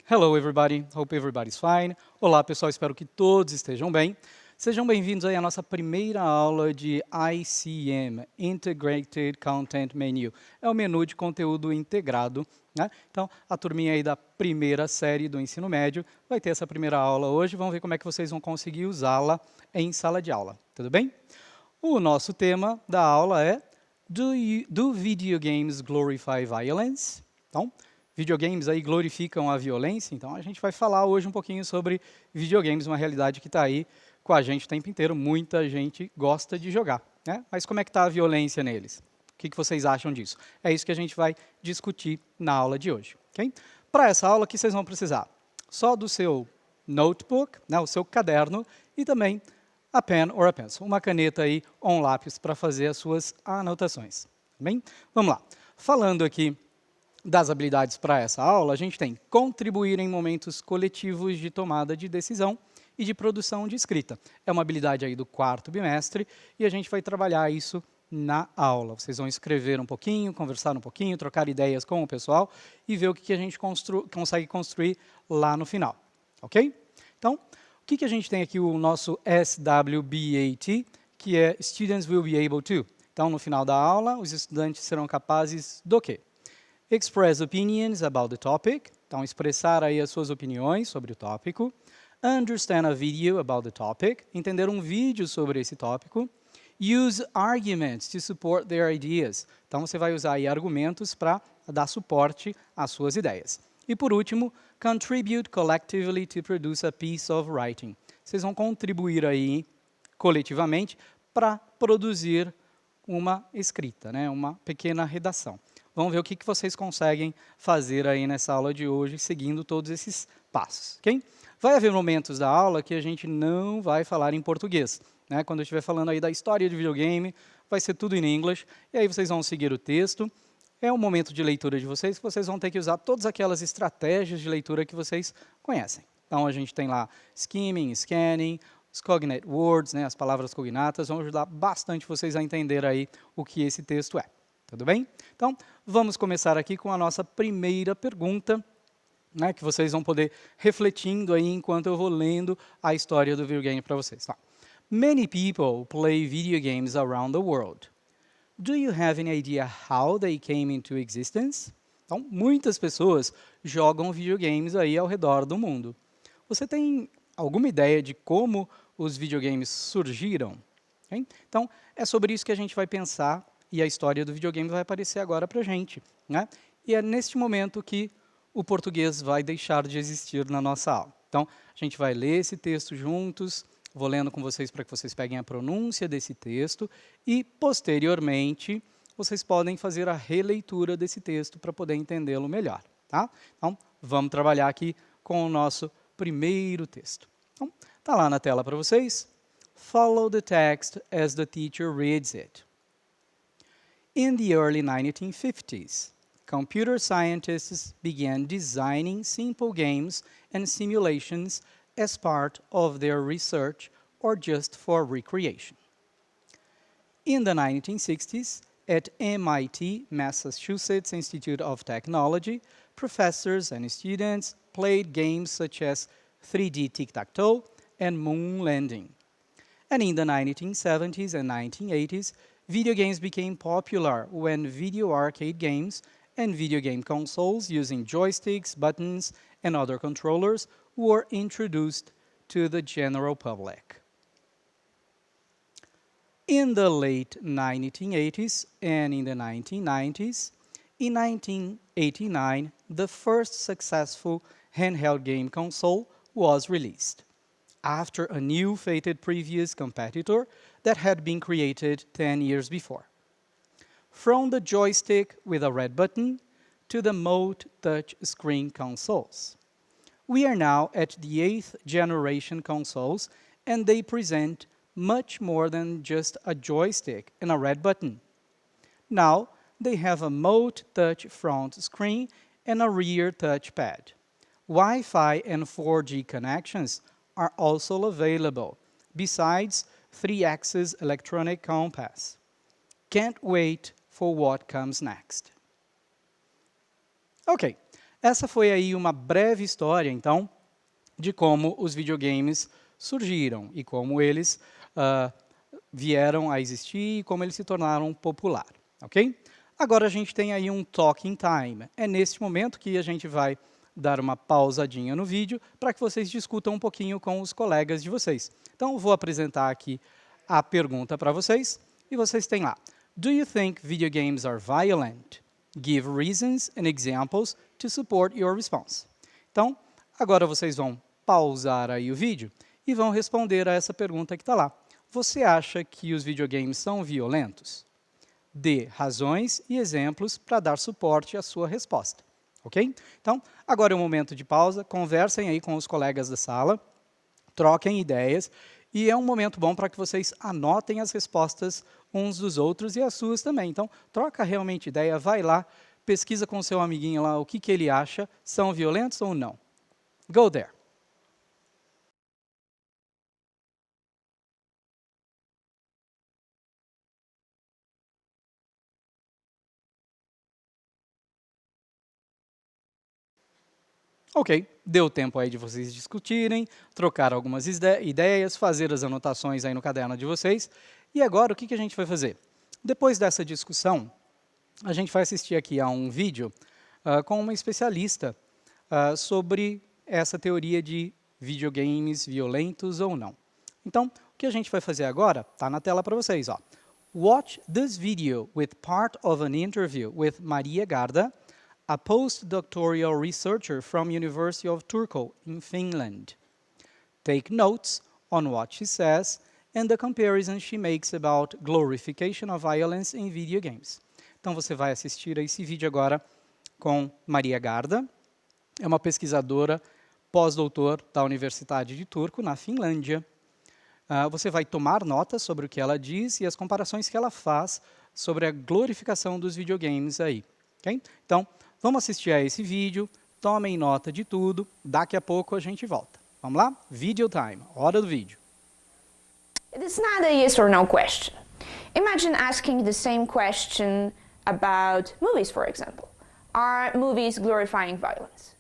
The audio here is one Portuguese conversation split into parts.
Hello everybody, hope everybody's fine. Olá pessoal, espero que todos estejam bem. Sejam bem-vindos aí à nossa primeira aula de ICM, Integrated Content Menu. É o menu de conteúdo integrado, né? Então, a turminha aí da primeira série do ensino médio vai ter essa primeira aula hoje. Vamos ver como é que vocês vão conseguir usá-la em sala de aula, tudo bem? O nosso tema da aula é Do video games glorify violence? Então, videogames aí glorificam a violência, então a gente vai falar hoje um pouquinho sobre videogames, uma realidade que está aí com a gente o tempo inteiro, muita gente gosta de jogar, né? Mas como é que está a violência neles? O que vocês acham disso? É isso que a gente vai discutir na aula de hoje, ok? Para essa aula, o que vocês vão precisar? Só do seu notebook, né, o seu caderno, e também a pen or a pencil, uma caneta aí ou um lápis para fazer as suas anotações, tá bem? Vamos lá. Falando aqui das habilidades para essa aula, a gente tem contribuir em momentos coletivos de tomada de decisão e de produção de escrita. É uma habilidade aí do 4º bimestre e a gente vai trabalhar isso na aula. Vocês vão escrever um pouquinho, conversar um pouquinho, trocar ideias com o pessoal e ver o que a gente consegue construir lá no final, ok? Então, o que a gente tem aqui, o nosso SWBAT, que é Students will be able to. Então, no final da aula, os estudantes serão capazes do quê? Express opinions about the topic, então expressar aí as suas opiniões sobre o tópico. Understand a video about the topic, entender um vídeo sobre esse tópico. Use arguments to support their ideas, então você vai usar aí argumentos para dar suporte às suas ideias. E por último, contribute collectively to produce a piece of writing. Vocês vão contribuir aí coletivamente para produzir uma escrita, né, uma pequena redação. Vamos ver o que vocês conseguem fazer aí nessa aula de hoje, seguindo todos esses passos, ok? Vai haver momentos da aula que a gente não vai falar em português, né? Quando eu estiver falando aí da história de videogame, vai ser tudo em inglês, e aí vocês vão seguir o texto. É um momento de leitura de vocês, que vocês vão ter que usar todas aquelas estratégias de leitura que vocês conhecem. Então, a gente tem lá skimming, scanning, os cognate words, né, as palavras cognatas, vão ajudar bastante vocês a entender aí o que esse texto é. Tudo bem? Então, vamos começar aqui com a nossa primeira pergunta, né, que vocês vão poder refletindo aí enquanto eu vou lendo a história do videogame para vocês. Tá? Many people play video games around the world. Do you have any idea how they came into existence? Então, muitas pessoas jogam videogames aí ao redor do mundo. Você tem alguma ideia de como os videogames surgiram? Okay? Então, é sobre isso que a gente vai pensar e a história do videogame vai aparecer agora para a gente, né? E é neste momento que o português vai deixar de existir na nossa aula. Então, a gente vai ler esse texto juntos, vou lendo com vocês para que vocês peguem a pronúncia desse texto e, posteriormente, vocês podem fazer a releitura desse texto para poder entendê-lo melhor, tá? Então, vamos trabalhar aqui com o nosso primeiro texto. Então, está lá na tela para vocês. Follow the text as the teacher reads it. In the early 1950s, computer scientists began designing simple games and simulations as part of their research or just for recreation. In the 1960s, at MIT, Massachusetts Institute of Technology, professors and students played games such as 3D tic-tac-toe and moon landing. And in the 1970s and 1980s, video games became popular when video arcade games and video game consoles using joysticks, buttons, and other controllers were introduced to the general public. In the late 1980s and in the 1990s, in 1989, the first successful handheld game console was released, after a new fated previous competitor that had been created 10 years before. From the joystick with a red button to the Mode touch screen consoles. We are now at the 8th generation consoles, and they present much more than just a joystick and a red button. Now, they have a Mode touch front screen and a rear touchpad. Wi-Fi and 4G connections are also available, besides 3-axis electronic compass. Can't wait for what comes next. Ok, essa foi aí uma breve história, então, de como os videogames surgiram e como eles vieram a existir e como eles se tornaram popular, ok? Agora a gente tem aí um talking time. É neste momento que a gente vai dar uma pausadinha no vídeo para que vocês discutam um pouquinho com os colegas de vocês. Então, eu vou apresentar aqui a pergunta para vocês e vocês têm lá. Do you think video games are violent? Give reasons and examples to support your response. Então, agora vocês vão pausar aí o vídeo e vão responder a essa pergunta que está lá. Você acha que os videogames são violentos? Dê razões e exemplos para dar suporte à sua resposta. Ok? Então, agora é o momento de pausa, conversem aí com os colegas da sala, troquem ideias, e é um momento bom para que vocês anotem as respostas uns dos outros e as suas também. Então, troca realmente ideia, vai lá, pesquisa com o seu amiguinho lá o que ele acha, são violentos ou não. Go there. Ok, deu tempo aí de vocês discutirem, trocar algumas ideias, fazer as anotações aí no caderno de vocês. E agora, o que a gente vai fazer? Depois dessa discussão, a gente vai assistir aqui a um vídeo com uma especialista sobre essa teoria de videogames violentos ou não. Então, o que a gente vai fazer agora, está na tela para vocês. Ó. Watch this video with part of an interview with Maria Garda, a postdoctoral researcher from University of Turku in Finland. Take notes on what she says and the comparison she makes about glorification of violence in video games. Então, você vai assistir a esse vídeo agora com Maria Garda, é uma pesquisadora pós-doutor da Universidade de Turku, na Finlândia. Você vai tomar notas sobre o que ela diz e as comparações que ela faz sobre a glorificação dos videogames aí. Okay? Então, vamos assistir a esse vídeo, tomem nota de tudo, daqui a pouco a gente volta. Vamos lá? Video time, hora do vídeo. It is not a yes or no question. Imagine asking the same question about movies, for example. Are movies glorifying violence?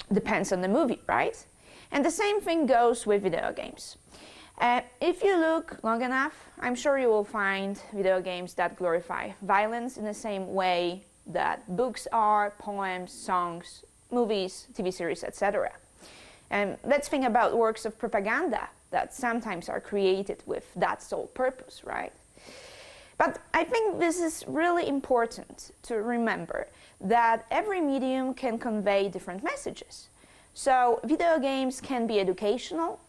Depends on the movie, right? And the same thing goes with video games. If you look long enough, I'm sure you will find video games that glorify violence in the same way that books are, poems, songs, movies, TV series, etc. And let's think about works of propaganda that sometimes are created with that sole purpose, right? But I think this is really important to remember that every medium can convey different messages. So video games can be educational,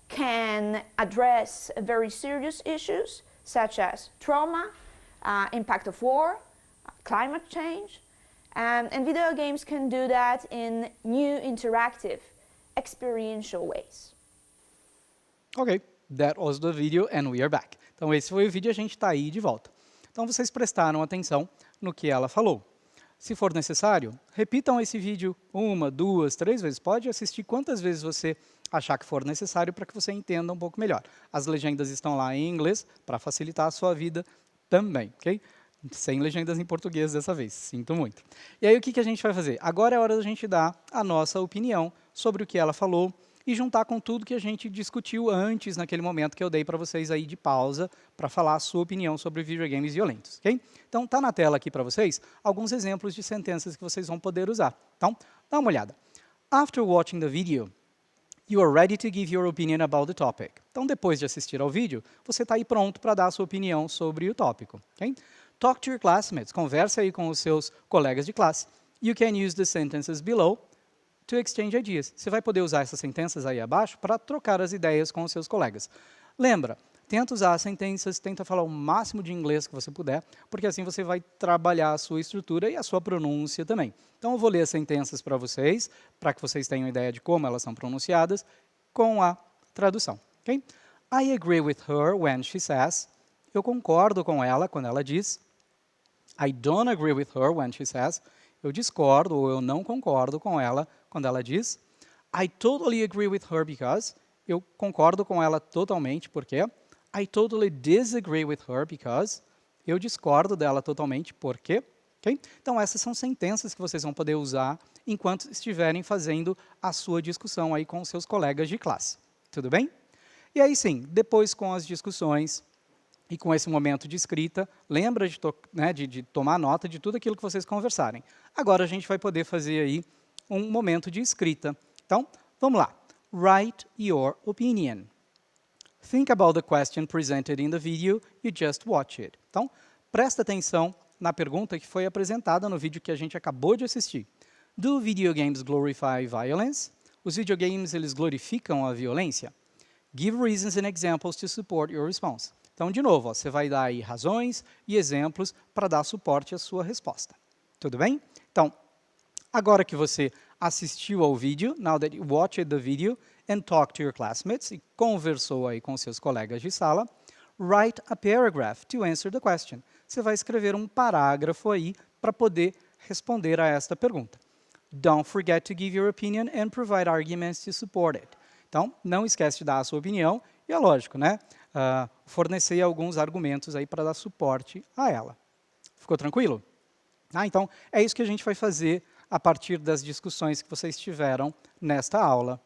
can address very serious issues such as trauma, impact of war, climate change, and video games can do that in new, interactive, experiential ways. Ok, that was the video and we are back. Então, esse foi o vídeo e a gente está aí de volta. Então, vocês prestaram atenção no que ela falou. Se for necessário, repitam esse vídeo 1, 2, 3 vezes. Pode assistir quantas vezes você achar que for necessário para que você entenda um pouco melhor. As legendas estão lá em inglês para facilitar a sua vida também, ok? Sem legendas em português dessa vez, sinto muito. E aí, o que a gente vai fazer? Agora é hora da gente dar a nossa opinião sobre o que ela falou e juntar com tudo que a gente discutiu antes, naquele momento que eu dei para vocês aí de pausa, para falar a sua opinião sobre videogames violentos, ok? Então, está na tela aqui para vocês alguns exemplos de sentenças que vocês vão poder usar. Então, dá uma olhada. After watching the video, you are ready to give your opinion about the topic. Então, depois de assistir ao vídeo, você está aí pronto para dar a sua opinião sobre o tópico, ok? Talk to your classmates. Converse aí com os seus colegas de classe. You can use the sentences below to exchange ideas. Você vai poder usar essas sentenças aí abaixo para trocar as ideias com os seus colegas. Lembra, tenta usar as sentenças, tenta falar o máximo de inglês que você puder, porque assim você vai trabalhar a sua estrutura e a sua pronúncia também. Então, eu vou ler as sentenças para vocês que vocês tenham ideia de como elas são pronunciadas, com a tradução. Okay? I agree with her when she says. Eu concordo com ela quando ela diz. I don't agree with her when she says. Eu discordo ou eu não concordo com ela quando ela diz. I totally agree with her because. Eu concordo com ela totalmente porque. I totally disagree with her because. Eu discordo dela totalmente, por quê? Okay? Então, essas são sentenças que vocês vão poder usar enquanto estiverem fazendo a sua discussão aí com os seus colegas de classe. Tudo bem? E aí sim, depois com as discussões e com esse momento de escrita, lembra de tomar nota de tudo aquilo que vocês conversarem. Agora a gente vai poder fazer aí um momento de escrita. Então, vamos lá. Write your opinion. Think about the question presented in the video you just watched. Então, presta atenção na pergunta que foi apresentada no vídeo que a gente acabou de assistir. Do video games glorify violence? Os videogames, eles glorificam a violência? Give reasons and examples to support your response. Então, de novo, ó, você vai dar aí razões e exemplos para dar suporte à sua resposta. Tudo bem? Então, agora que você assistiu ao vídeo, now that you watched the video and talked to your classmates, e conversou aí com seus colegas de sala, write a paragraph to answer the question. Você vai escrever um parágrafo aí para poder responder a esta pergunta. Don't forget to give your opinion and provide arguments to support it. Então, não esquece de dar a sua opinião e é lógico, né? Fornecer alguns argumentos aí para dar suporte a ela. Ficou tranquilo? Então, é isso que a gente vai fazer a partir das discussões que vocês tiveram nesta aula.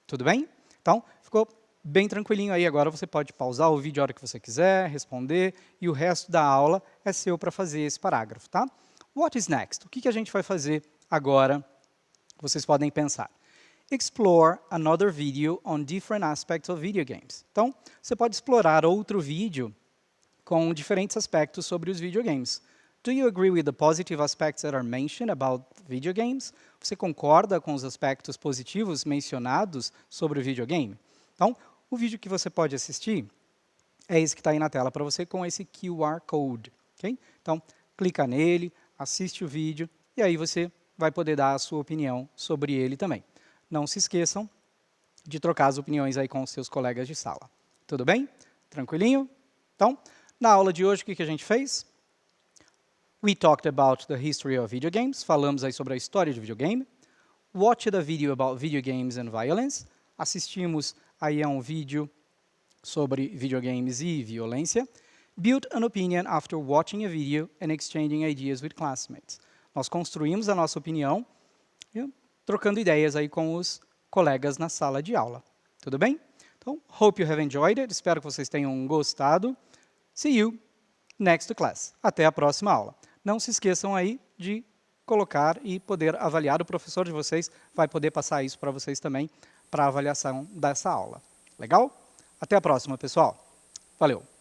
Tudo bem? Então, ficou bem tranquilinho aí. Agora você pode pausar o vídeo a hora que você quiser, responder, e o resto da aula é seu para fazer esse parágrafo, tá? What is next? O que a gente vai fazer agora? Vocês podem pensar. Explore another video on different aspects of video games. Então, você pode explorar outro vídeo com diferentes aspectos sobre os videogames. Do you agree with the positive aspects that are mentioned about video games? Você concorda com os aspectos positivos mencionados sobre o videogame? Então, o vídeo que você pode assistir é esse que está aí na tela para você com esse QR Code. Okay? Então, clica nele, assiste o vídeo e aí você vai poder dar a sua opinião sobre ele também. Não se esqueçam de trocar as opiniões aí com os seus colegas de sala. Tudo bem? Tranquilinho? Então, na aula de hoje, o que a gente fez? We talked about the history of video games. Falamos aí sobre a história de videogame. Watched a video about video games and violence. Assistimos aí a um vídeo sobre videogames e violência. Built an opinion after watching a video and exchanging ideas with classmates. Nós construímos a nossa opinião trocando ideias aí com os colegas na sala de aula. Tudo bem? Então, hope you have enjoyed it. Espero que vocês tenham gostado. See you next class. Até a próxima aula. Não se esqueçam aí de colocar e poder avaliar. O professor de vocês vai poder passar isso para vocês também, para a avaliação dessa aula. Legal? Até a próxima, pessoal. Valeu!